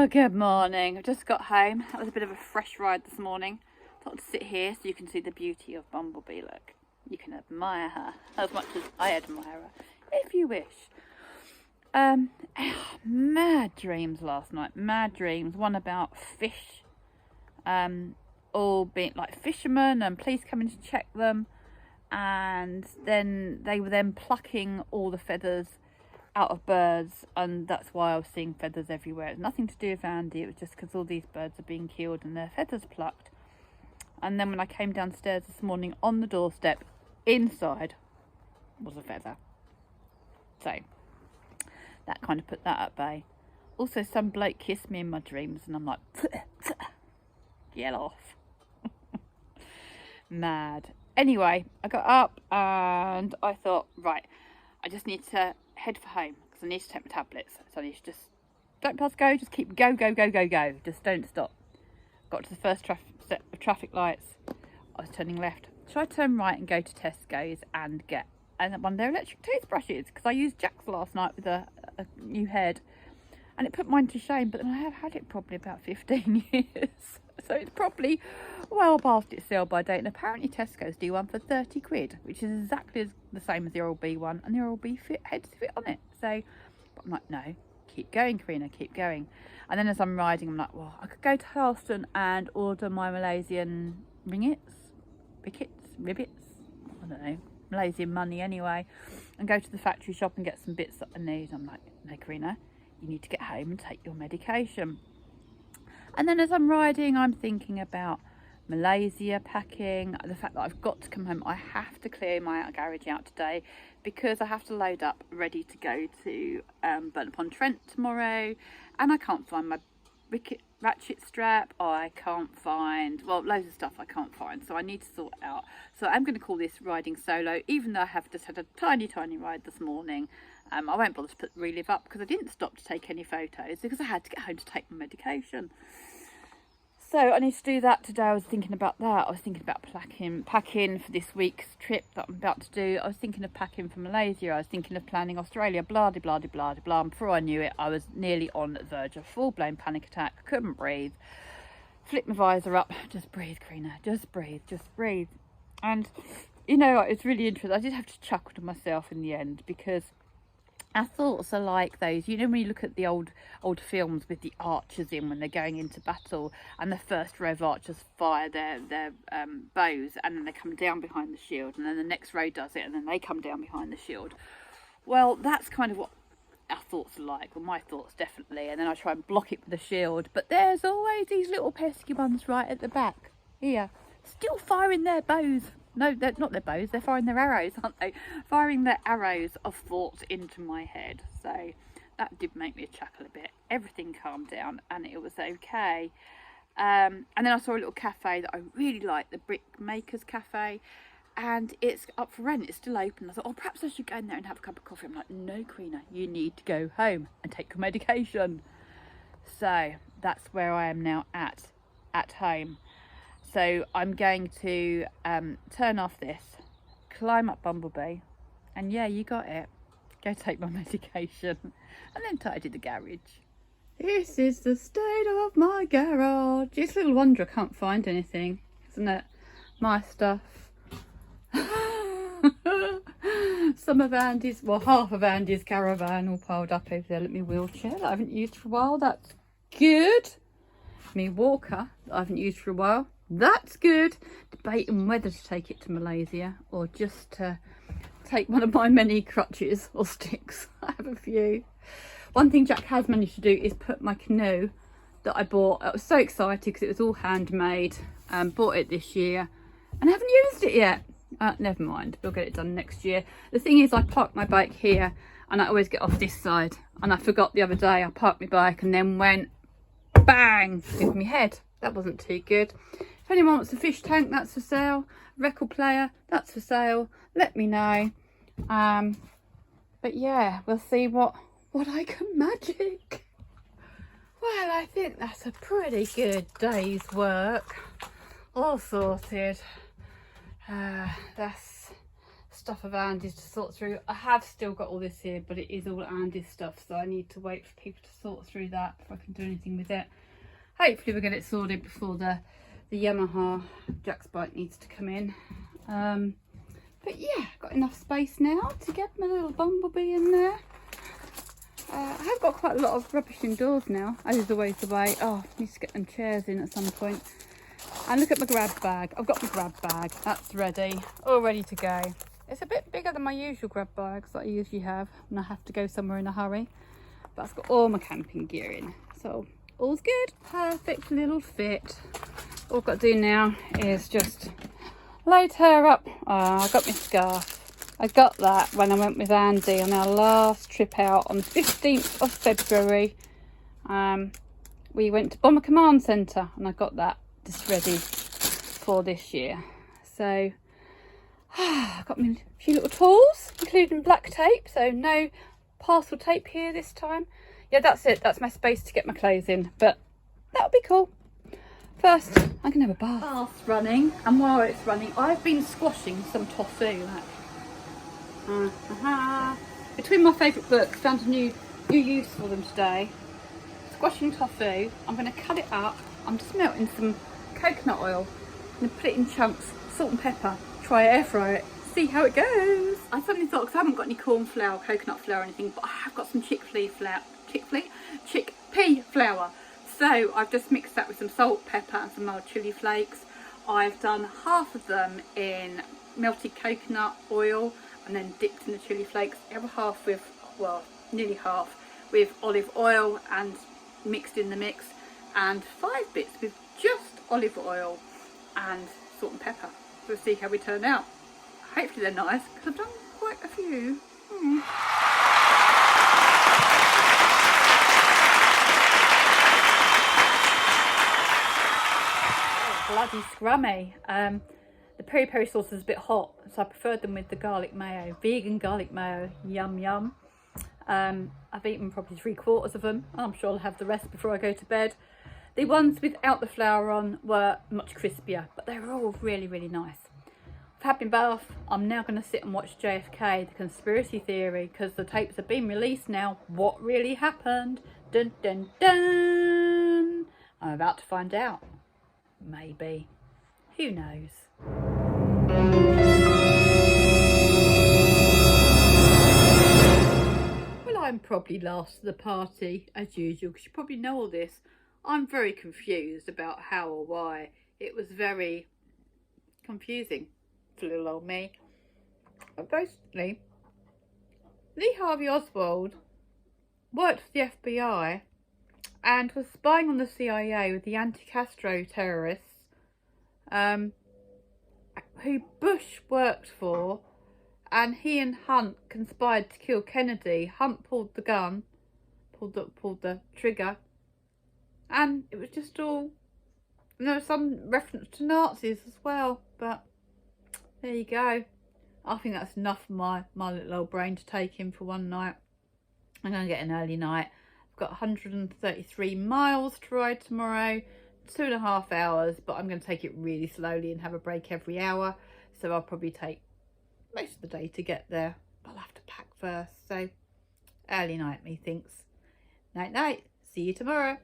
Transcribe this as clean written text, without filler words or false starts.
Oh, good morning. I've just got home. That was a bit of a fresh ride this morning. Thought to sit here so you can see the beauty of Bumblebee. Look, you can admire her as much as I admire her, if you wish. Mad dreams last night. Mad dreams. One about fish, all being like fishermen and police coming to check them, and then they were then plucking all the feathers out of birds, and that's why I was seeing feathers everywhere. It's nothing to do with Andy, it was just because all these birds are being killed and their feathers plucked. And then when I came downstairs this morning, on the doorstep inside was a feather, so that kind of put that at bay. Also, some bloke kissed me in my dreams and I'm like, get off. Mad. Anyway, I got up and I thought, right, I just need to head for home because I need to take my tablets. So I need to just, don't pass go, just keep go. Just don't stop. Got to the first set of traffic lights. I was turning left. Should I turn right and go to Tesco's and get one of their electric toothbrushes? Because I used Jack's last night with a new head and it put mine to shame, but then I have had it probably about 15 years. So it's probably well past its sell by date, and apparently Tesco's do one for 30 quid, which is exactly the same as the Oral-B one, and the Oral-B heads fit on it. So, but I'm like, no, keep going, Corinna, keep going. And then as I'm riding, I'm like, well, I could go to Halston and order my Malaysian ribbits, I don't know, Malaysian money anyway, and go to the factory shop and get some bits that I need. I'm like, no, Corinna, you need to get home and take your medication. And then as I'm riding, I'm thinking about Malaysia, packing, the fact that I've got to come home. I have to clear my garage out today because I have to load up ready to go to Burton-upon-Trent tomorrow, and I can't find my ratchet strap. I can't find, well, loads of stuff I can't find, so I need to sort it out. So I'm going to call this riding solo, even though I have just had a tiny ride this morning. I won't bother to put relive up because I didn't stop to take any photos because I had to get home to take my medication. So I need to do that today. I was thinking about that. I was thinking about packing for this week's trip that I'm about to do. I was thinking of packing for Malaysia. I was thinking of planning Australia, blah, blah, blah, blah, blah. And before I knew it, I was nearly on the verge of full-blown panic attack. I couldn't breathe. Flipped my visor up. Just breathe, Corinna. Just breathe. And, you know, it's really interesting. I did have to chuckle to myself in the end because our thoughts are like those, you know, when you look at the old films with the archers in when they're going into battle, and the first row of archers fire their bows, and then they come down behind the shield, and then the next row does it, and then they come down behind the shield. Well, that's kind of what our thoughts are like. Well, my thoughts definitely. And then I try and block it with the shield, but there's always these little pesky ones right at the back here, still firing their bows. No, they're not their bows, they're firing their arrows, aren't they? Firing their arrows of thoughts into my head. So that did make me chuckle a bit. Everything calmed down and it was okay. And then I saw a little cafe that I really like, the Brick Makers Cafe, and it's up for rent, it's still open. I thought, oh, perhaps I should go in there and have a cup of coffee. I'm like, no, Corinna, you need to go home and take your medication. So that's where I am now at home. So I'm going to turn off this, climb up Bumblebee, and yeah, you got it, go take my medication, and then tidy the garage. This is the state of my garage. It's a little wonder I can't find anything, isn't it? My stuff. Some of Andy's, well, half of Andy's caravan all piled up over there. Look, my wheelchair that I haven't used for a while, that's good. Me walker that I haven't used for a while. That's good. Debating whether to take it to Malaysia or just to take one of my many crutches or sticks. I have a few. One thing Jack has managed to do is put my canoe that I bought. I was so excited because it was all handmade. Bought it this year and haven't used it yet. Never mind, we'll get it done next year. The thing is, I park my bike here and I always get off this side. And I forgot the other day, I parked my bike and then went bang with my head. That wasn't too good. If anyone wants a fish tank, that's for sale. Record player, that's for sale. Let me know. But yeah, we'll see what I can magic. Well, I think that's a pretty good day's work. All sorted. That's stuff of Andy's to sort through. I have still got all this here, but it is all Andy's stuff, so I need to wait for people to sort through that before I can do anything with it. Hopefully we'll get it sorted before the Yamaha Jack's bike needs to come in. But yeah, got enough space now to get my little bumblebee in there. I have got quite a lot of rubbish indoors now, as is always the way. Oh, I need to get them chairs in at some point. And look at my grab bag. I've got my grab bag. That's ready. All ready to go. It's a bit bigger than my usual grab bags that I usually have when I have to go somewhere in a hurry. But it's got all my camping gear in. So, all's good. Perfect little fit. All I've got to do now is just load her up. Oh, I got my scarf. I got that when I went with Andy on our last trip out on the 15th of February. We went to Bomber Command Centre and I got that just ready for this year. So I've got my few little tools, including black tape, so no parcel tape here this time. Yeah, that's it. That's my space to get my clothes in, but that'll be cool. First, I can have a bath. Bath's running, and while it's running, I've been squashing some tofu. Between my favourite books, found a new use for them today. Squashing tofu. I'm going to cut it up. I'm just melting some coconut oil and put it in chunks, salt and pepper. Try air fry it, see how it goes. I suddenly thought, because I haven't got any corn flour, coconut flour or anything, but I have got some chickpea flour. So I've just mixed that with some salt, pepper and some mild chilli flakes. I've done half of them in melted coconut oil and then dipped in the chilli flakes. The other half with, well, nearly half with olive oil and mixed in the mix, and 5 bits with just olive oil and salt and pepper. We'll see how we turn out. Hopefully they're nice, because I've done quite a few. Oh, bloody scrummy. The peri-peri sauce is a bit hot, so I preferred them with the garlic mayo. Vegan garlic mayo, yum yum. I've eaten probably 3/4 of them. I'm sure I'll have the rest before I go to bed. The ones without the flour on were much crispier, but they were all really, really nice. I've had my bath. I'm now going to sit and watch JFK, the conspiracy theory, because the tapes have been released now. What really happened? Dun dun dun! I'm about to find out. Maybe. Who knows? Well, I'm probably last to the party, as usual, because you probably know all this. I'm very confused about how or why. It was very confusing for little old me. But basically, Lee Harvey Oswald worked for the FBI and was spying on the CIA with the anti-Castro terrorists, who Bush worked for, and he and Hunt conspired to kill Kennedy. Hunt pulled the gun, pulled the trigger, and it was just all, and there was some reference to Nazis as well, but there you go. I think that's enough for my little old brain to take in for one night. I'm going to get an early night. I've got 133 miles to ride tomorrow, 2.5 hours, but I'm going to take it really slowly and have a break every hour. So I'll probably take most of the day to get there. I'll have to pack first. So early night, methinks. Night night. See you tomorrow.